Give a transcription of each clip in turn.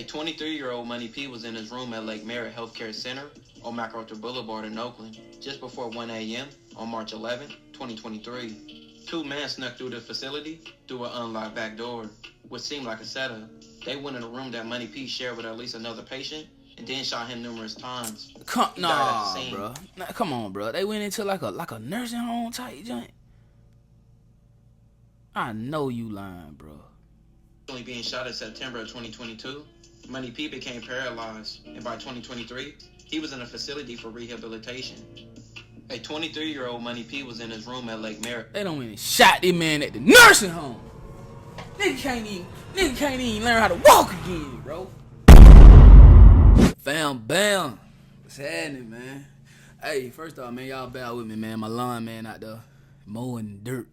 23-year-old Money P was in his room at Lake Merritt Healthcare Center on MacArthur Boulevard in Oakland just before 1 a.m. on March 11, 2023. Two men snuck through the facility through an unlocked back door, which seemed like a setup. They went in a room that Money P shared with at least another patient and then shot him numerous times. Nah, bro. Nah, come on, bro. They went into like a nursing home type joint. I know you lying, bro. Only being shot in September of 2022, Money P became paralyzed, and by 2023, he was in a facility for rehabilitation. A 23-year-old Money P was in his room at Lake Merritt. They done went and shot this man at the nursing home. Nigga can't even learn how to walk again, bro. Bam. What's happening, man? Hey, first off, man, y'all bear with me, man. My lawn man out there mowing dirt.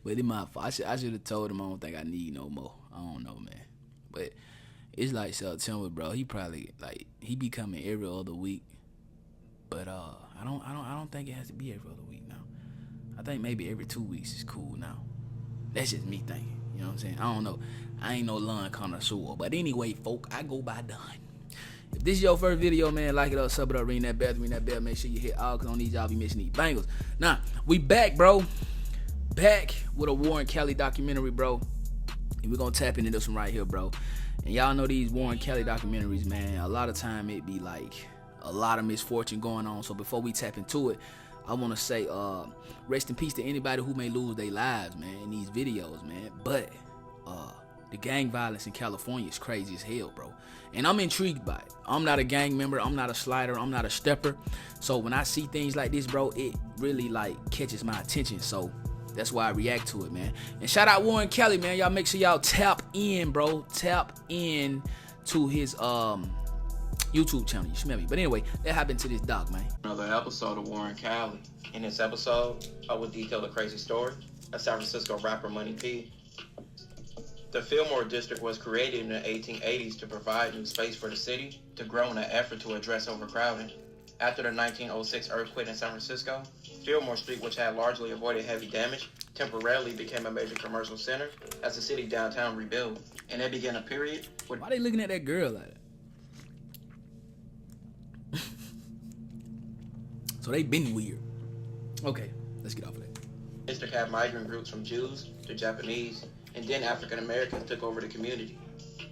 But it's my fault. I should have told him I don't think I need no more. I don't know, man. But it's like September, bro. He probably he be coming every other week. But I don't think it has to be every other week now. I think maybe every 2 weeks is cool now. That's just me thinking. You know what I'm saying? I don't know. I ain't no lawn connoisseur. But anyway, folk, I go by done. If this is your first video, man, like it up, sub it up, ring that bell, make sure you hit all, because on these y'all be missing these bangles. Now, we back, bro. Back with a Warren Kelly documentary, bro. And we're gonna tap into this one right here, bro. And y'all know these Warren Kelly documentaries, man, a lot of time it be like a lot of misfortune going on. So before we tap into it, I want to say rest in peace to anybody who may lose their lives, man, in these videos, man. But the gang violence in California is crazy as hell, bro. And I'm intrigued by it. I'm not a gang member. I'm not a slider. I'm not a stepper. So when I see things like this, bro, it really catches my attention. So that's why I react to it, man. And shout out Warren Kelly, man. Y'all make sure y'all tap in, bro. Tap in to his YouTube channel. You smell me? But anyway, that happened to this doc, man. Another episode of Warren Kelly. In this episode, I will detail the crazy story of San Francisco rapper Money P. The Fillmore District was created in the 1880s to provide new space for the city to grow in an effort to address overcrowding. After the 1906 earthquake in San Francisco, Fillmore Street, which had largely avoided heavy damage, temporarily became a major commercial center as the city downtown rebuilt. And it began a period where... Why they looking at that girl like that? So they been weird. Okay, let's get off of that. The district had migrant groups from Jews to Japanese, and then African Americans took over the community.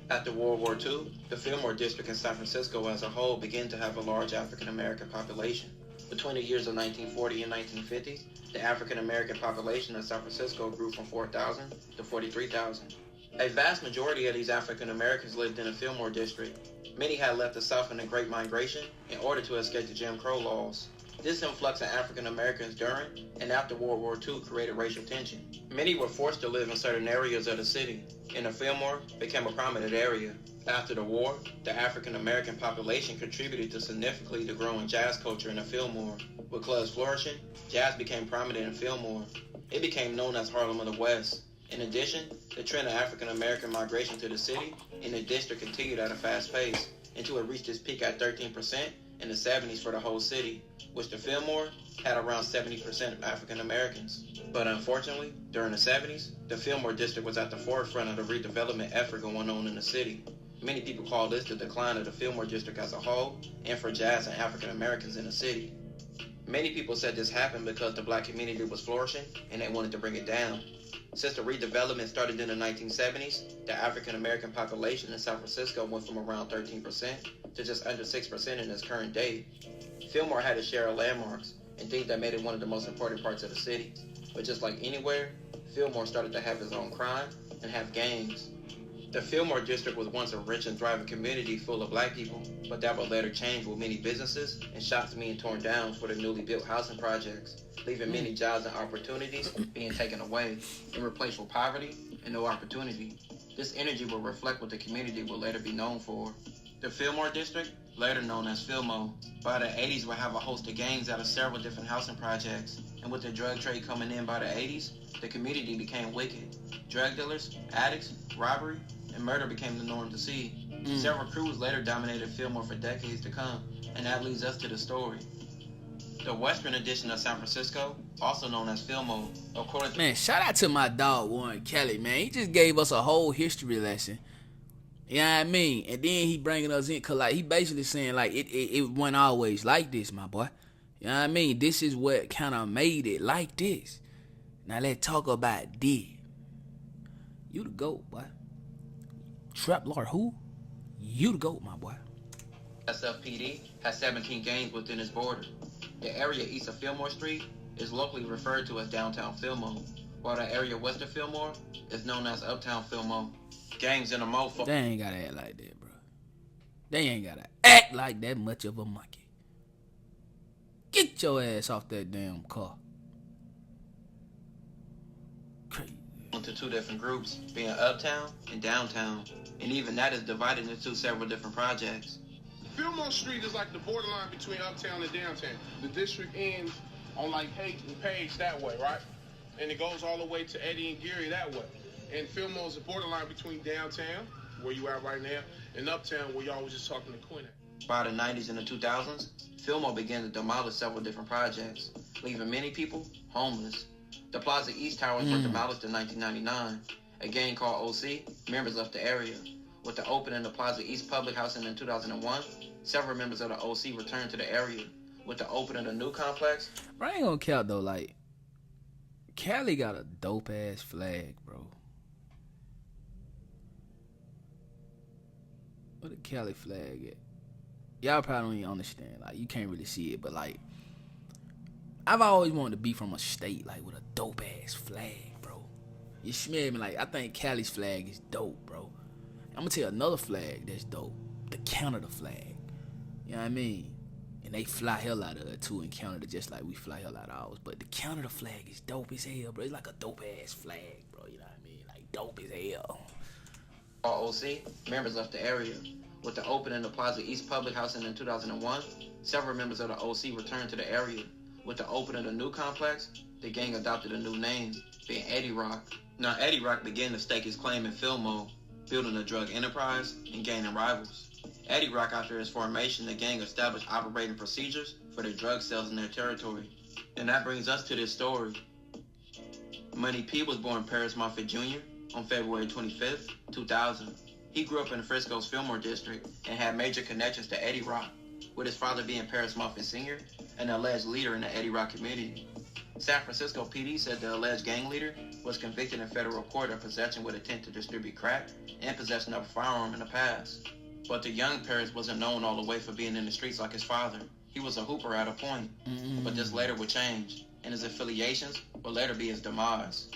After World War II, the Fillmore District in San Francisco as a whole began to have a large African American population. Between the years of 1940 and 1950, the African American population in San Francisco grew from 4,000 to 43,000. A vast majority of these African Americans lived in the Fillmore District. Many had left the South in the Great Migration in order to escape the Jim Crow laws. This influx of African Americans during and after World War II created racial tension. Many were forced to live in certain areas of the city, and the Fillmore became a prominent area. After the war, the African American population contributed to significantly the growing jazz culture in the Fillmore. With clubs flourishing, jazz became prominent in Fillmore. It became known as Harlem of the West. In addition, the trend of African American migration to the city and the district continued at a fast pace until it reached its peak at 13% in the 70s for the whole city, which the Fillmore had around 70% of African Americans. But unfortunately, during the 70s, the Fillmore District was at the forefront of the redevelopment effort going on in the city. Many people call this the decline of the Fillmore District as a whole, and for jazz and African Americans in the city. Many people said this happened because the black community was flourishing and they wanted to bring it down. Since the redevelopment started in the 1970s, the African American population in San Francisco went from around 13% to just under 6% in its current day. Fillmore had its share of landmarks and things that made it one of the most important parts of the city. But just like anywhere, Fillmore started to have its own crime and have gangs. The Fillmore District was once a rich and thriving community full of black people, but that would later change with many businesses and shops being torn down for the newly built housing projects, leaving many jobs and opportunities being taken away and replaced with poverty and no opportunity. This energy will reflect what the community will later be known for. The Fillmore District, later known as Fillmo, by the 80s would have a host of gangs out of several different housing projects, and with the drug trade coming in by the 80s, the community became wicked. Drug dealers, addicts, robbery, and murder became the norm to see. Several crews later dominated Fillmore for decades to come, and that leads us to the story. The western edition of San Francisco, also known as Fillmore, according to... Man, shout out to my dog Warren Kelly, man. He just gave us a whole history lesson You know what I mean? And then he bringing us in, cause like he basically saying like it wasn't always like this, my boy. You know what I mean? This is what kind of made it like this. Now let's talk about this. You the GOAT, boy. Trap Lord who? You the GOAT, my boy. SFPD has 17 gangs within its border. The area east of Fillmore Street is locally referred to as downtown Fillmore, while the area west of Fillmore is known as uptown Fillmore. Gangs in the mofo. They ain't gotta act like that, bro. They ain't gotta act like that much of a monkey. Get your ass off that damn car. Crazy. Into two different groups, being uptown and downtown, and even that is divided into several different projects. Fillmore Street is like the borderline between uptown and downtown. The district ends on like Haight and Page that way, right? And it goes all the way to Eddie and Geary that way. And Fillmore is the borderline between downtown, where you at right now, and uptown, where y'all was just talking to Quinn at. By the 90s and the 2000s, Fillmore began to demolish several different projects, leaving many people homeless. The Plaza East Towers were demolished in 1999. A gang called OC, members left the area. With the opening of the Plaza East Public Housing in 2001, several members of the OC returned to the area. With the opening of the new complex, Bro, I ain't gonna count though, like, Cali got a dope ass flag, bro. Where the Cali flag at? Y'all probably don't even understand. Like, you can't really see it, but like, I've always wanted to be from a state like with a dope ass flag, bro. You smell me? Like, I think Cali's flag is dope, bro. I'm gonna tell you another flag that's dope. The Canada flag. You know what I mean? And they fly hell out of it too in Canada, just like we fly hell out of ours. But the Canada flag is dope as hell, bro. It's like a dope ass flag, bro. You know what I mean? Like, dope as hell. all OC, members left the area. With the opening of Plaza East Public Housing in 2001, several members of the OC returned to the area. With the opening of the new complex, the gang adopted a new name, being Eddie Rock. Now, Eddie Rock began to stake his claim in Fillmore, building a drug enterprise and gaining rivals. Eddie Rock, after his formation, the gang established operating procedures for the drug sales in their territory. And that brings us to this story. Money P was born Paris Moffitt Jr. on February 25th, 2000. He grew up in Frisco's Fillmore district and had major connections to Eddie Rock, with his father being Paris Moffitt Sr., an alleged leader in the Eddie Rock community. San Francisco PD said the alleged gang leader was convicted in federal court of possession with intent to distribute crack and possession of a firearm in the past. But the young Paris wasn't known all the way for being in the streets like his father. He was a hooper at a point, but this later would change, and his affiliations would later be his demise.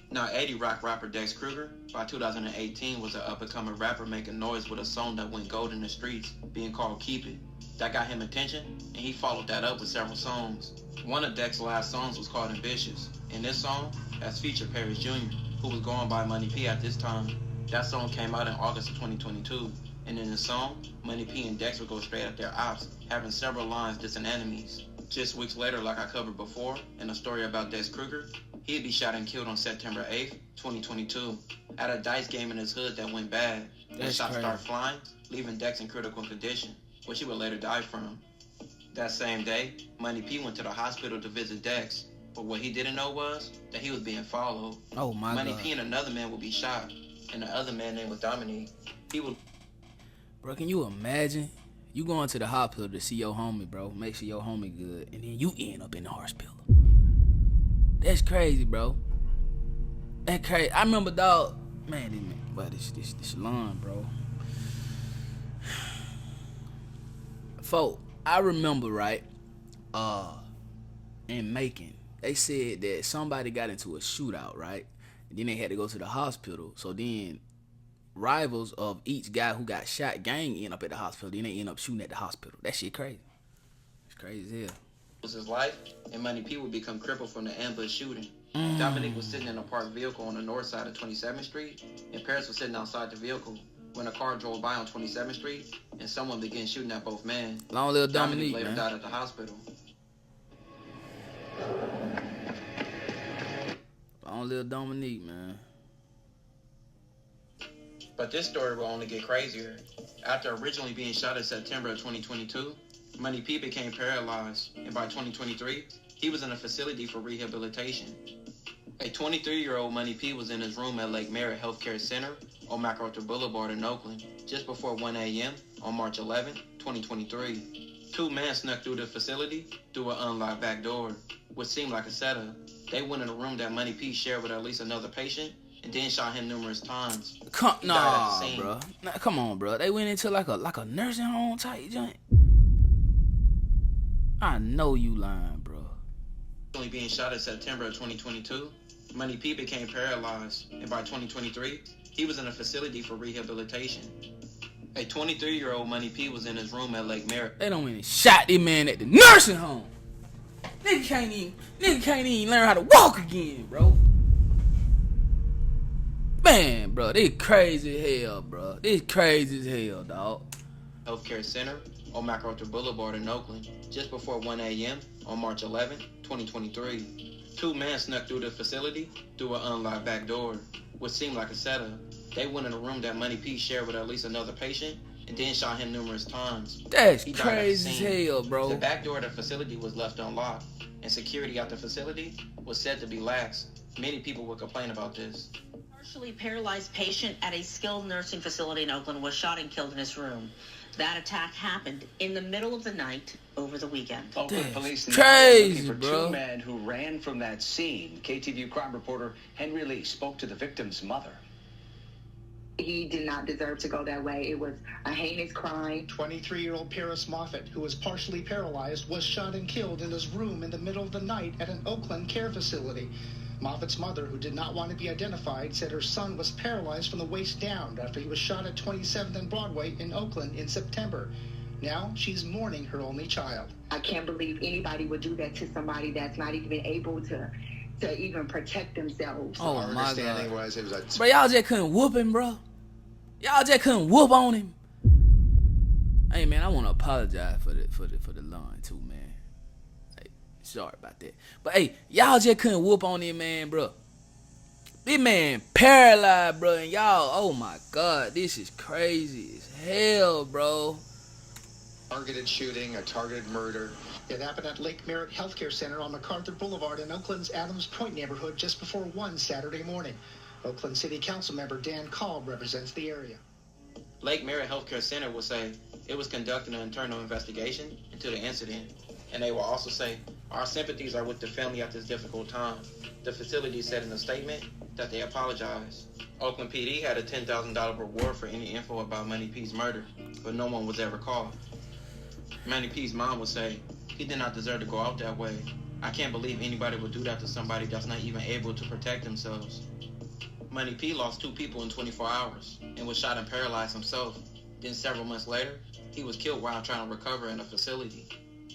Now, Eddie Rock rapper Dex Kruger, by 2018, was an up-and-coming rapper making noise with a song that went gold in the streets, being called Keep It. That got him attention, and he followed that up with several songs. One of Dex's last songs was called Ambitious. In this song, that's featured Paris Jr., who was going by Money P at this time. That song came out in August of 2022, and in the song, Money P and Dex would go straight at their ops, having several lines dissing enemies. Just weeks later, like I covered before, in a story about Dex Kruger, he'd be shot and killed on September 8th, 2022, at a dice game in his hood that went bad. The shots started flying, leaving Dex in critical condition, which he would later die from. That same day, Money P went to the hospital to visit Dex, but what he didn't know was that he was being followed. Oh my Money God. P and another man would be shot, and the other man named was Dominique. He would... Bro, can you imagine? You going to the hospital to see your homie, bro. Make sure your homie good. And then you end up in the hospital. That's crazy, bro. That crazy. I remember, dog. Man, this line, bro. Folk, I remember, right? In Macon, they said that somebody got into a shootout, right? And then they had to go to the hospital. So then rivals of each guy who got shot gang end up at the hospital. Then they end up shooting at the hospital. That shit crazy. It's crazy as hell. Was his life, and Money P would become crippled from the ambush shooting. Dominic was sitting in a parked vehicle on the north side of 27th Street, and Paris was sitting outside the vehicle when a car drove by on 27th Street, and someone began shooting at both men. Long live Dominique, later man. died at the hospital. Long live Dominique, man. But this story will only get crazier. After originally being shot in September of 2022, Money P became paralyzed, and by 2023, he was in a facility for rehabilitation. A 23-year-old Money P was in his room at Lake Merritt Healthcare Center on MacArthur Boulevard in Oakland just before 1 a.m. on March 11, 2023. Two men snuck through the facility through an unlocked back door, which seemed like a setup. They went in a room that Money P shared with at least another patient and then shot him numerous times. Nah, bro. Nah, come on, bro. They went into like a nursing home type joint. I know you lying, bro. Only being shot in September of 2022, Money P became paralyzed, and by 2023, he was in a facility for rehabilitation. A 23-year-old Money P was in his room at Lake Merritt. They done shot this man at the nursing home. Nigga can't even learn how to walk again, bro. Man, bro, this crazy as hell, bro. This crazy as hell, dog. Healthcare Center on MacArthur Boulevard in Oakland just before 1 a.m. on March 11, 2023. Two men snuck through the facility through an unlocked back door, which seemed like a setup. They went in a room that Money P shared with at least another patient and then shot him numerous times. That's crazy as hell, bro. The back door of the facility was left unlocked, and security at the facility was said to be lax. Many people would complain about this. Partially paralyzed patient at a skilled nursing facility in Oakland was shot and killed in his room. That attack happened in the middle of the night over the weekend. Oakland police crazy, looking for bro. two men who ran from that scene. KTVU crime reporter Henry Lee spoke to the victim's mother. He did not deserve to go that way. It was a heinous crime. 23-year-old Paris Moffett, who was partially paralyzed, was shot and killed in his room in the middle of the night at an Oakland care facility. Moffat's mother, who did not want to be identified, said her son was paralyzed from the waist down after he was shot at 27th and Broadway in Oakland in September. Now she's mourning her only child. I can't believe anybody would do that to somebody that's not even able to even protect themselves. Oh Our my understanding God. was it was Bro, y'all just couldn't whoop him, bro. Y'all just couldn't whoop on him. Hey man, I want to apologize for the line too, man. Hey, sorry about that. But hey, y'all just couldn't whoop on him, man, bro. This man paralyzed, bro, and y'all, oh my God, this is crazy as hell, bro. targeted shooting, a targeted murder. It happened at Lake Merritt Healthcare Center on MacArthur Boulevard in Oakland's Adams Point neighborhood just before 1 Saturday morning. Oakland City Council member Dan Cobb represents the area. Lake Merritt Healthcare Center will say it was conducting an internal investigation into the incident, and they will also say, our sympathies are with the family at this difficult time. The facility said in a statement that they apologize. Oakland PD had a $10,000 reward for any info about Money P's murder, but no one was ever called. Money P's mom would say, he did not deserve to go out that way. I can't believe anybody would do that to somebody that's not even able to protect themselves. Money P lost 2 people in 24 hours and was shot and paralyzed himself. Then several months later, he was killed while trying to recover in a facility.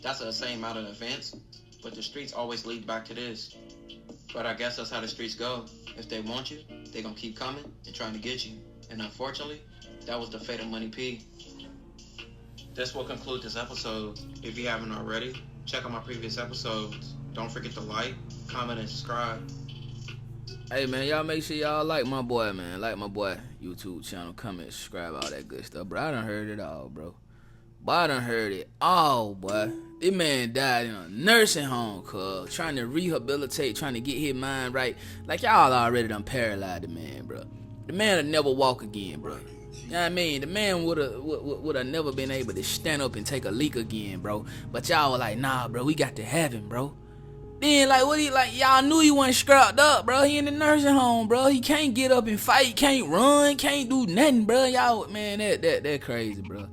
That's the same amount of events, but the streets always lead back to this. But I guess that's how the streets go. If they want you, they're gonna keep coming and trying to get you. And unfortunately, that was the fate of Money P. This will conclude this episode. If you haven't already, check out my previous episodes. Don't forget to like, comment, and subscribe. Hey man, y'all make sure y'all like my boy, man. Like my boy YouTube channel, comment, subscribe, all that good stuff. Bro, I done heard it all, bro. Boy, I done heard it all, boy. This man died in a nursing home, cuz. Trying to rehabilitate, trying to get his mind right. Like, y'all already done paralyzed the man, bro. The man would never walk again, bro. You know what I mean? The man would have never been able to stand up and take a leak again, bro. But y'all were like, nah, bro, we got to have him, bro. Then, like, y'all knew he wasn't scrapped up, bro. He in the nursing home, bro. He can't get up and fight, can't run, can't do nothing, bro. Y'all, man, that crazy, bro.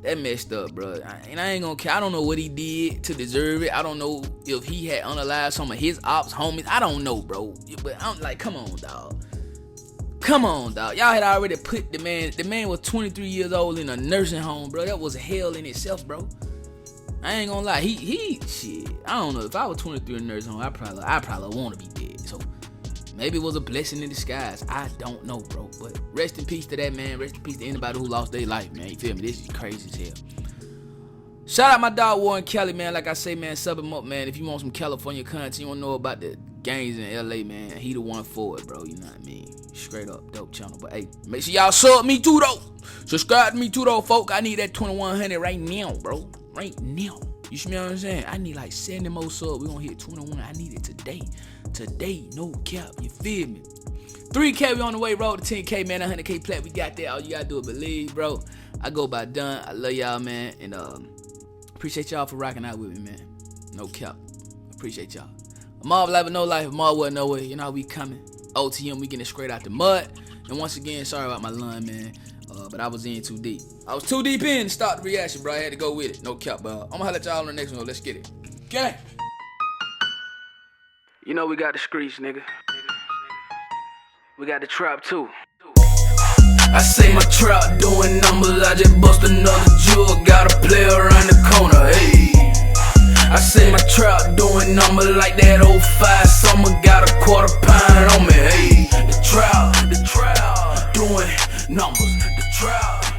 That messed up, bro. And I ain't gonna care. I don't know what he did to deserve it. I don't know if he had unalived some of his ops, homies. I don't know, bro. But I'm like, come on, dog. Come on, dog. Y'all had already put the man was 23 years old in a nursing home, bro. That was hell in itself, bro. I ain't gonna lie. He shit. I don't know. If I was 23 in a nursing home, I probably want to be dead. So maybe it was a blessing in disguise. I don't know, bro. But rest in peace to that man. Rest in peace to anybody who lost their life, man. You feel me? This is crazy as hell. Shout out my dog Warren Kelly, man. Like I say, man, sub him up, man. If you want some California content, you want to know about the gangs in LA, man, he the one for it, bro. You know what I mean? Straight up, dope channel. But hey, make sure y'all sub me too, though. Subscribe to me too, though, folk. I need that 2100 right now, bro. Right now. You smell what I'm saying? I need like 70 more subs. We gonna hit 21. I need it today. Today, no cap. You feel me? 3K, we on the way. Roll to 10K, man. 100K plat, we got that. All you gotta do is believe, bro. I go by done. I love y'all, man. And appreciate y'all for rocking out with me, man. No cap. Appreciate y'all. A mob life or no life. A mob wasn't nowhere. You know how we coming. OTM, we getting it straight out the mud. And once again, sorry about my lung, man. But I was in too deep. I was too deep in to start the reaction, bro. I had to go with it. No cap, but I'm gonna holler at y'all on the next one. Let's get it. Okay. You know we got the streets, nigga. We got the trap too. I say my trap doing numbers. I just bust another jewel. Got a player around the corner. Hey. I say my trap doing numbers like that 05 summer. Got a quarter pound on me. Hey. The trap doing numbers. The trap.